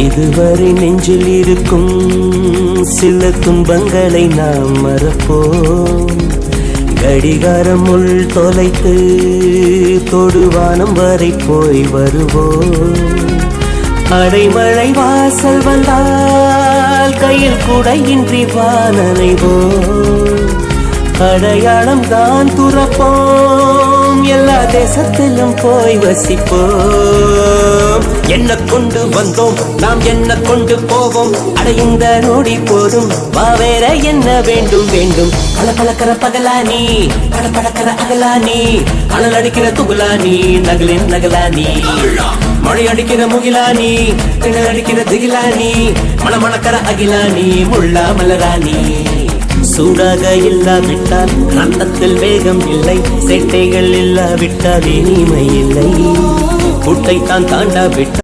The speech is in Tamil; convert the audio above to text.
இதுவரை நெஞ்சில் இருக்கும் சில துன்பங்களை நாம் மறப்போம். கடிகாரம் உள் தொலைத்து தொடுவானம் வரை போய் வருவோம். அடைமழை வாசல் வந்தால் கையில் குடையின்றி வானனைவோம். அடையாளம் தான் துறப்போம், எல்லா தேசத்திலும் போய் வசிப்போம். என்ன கொண்டு வந்தோம் நாம் என்ன கொண்டு போவோம், அடைந்த நோடி போதும் வா வேற என்ன வேண்டும் வேண்டும். பளபளக்கிற பகலானி படபடக்கிற அகலானி, அனல் அடிக்கிற துகுலானி நகலின் நகலானி, மழை அடிக்கிற முகிலானி கிணல் அடிக்கிற திகிலானி, மணமணக்கிற அகிலானி முள்ளா மலராணி. சூடாக இல்லாவிட்டால் ரத்தத்தில் வேகம் இல்லை, சேட்டைகள் இல்லாவிட்டால் இனிமை இல்லை. கூட்டைத்தான் தாண்டாவிட்டால்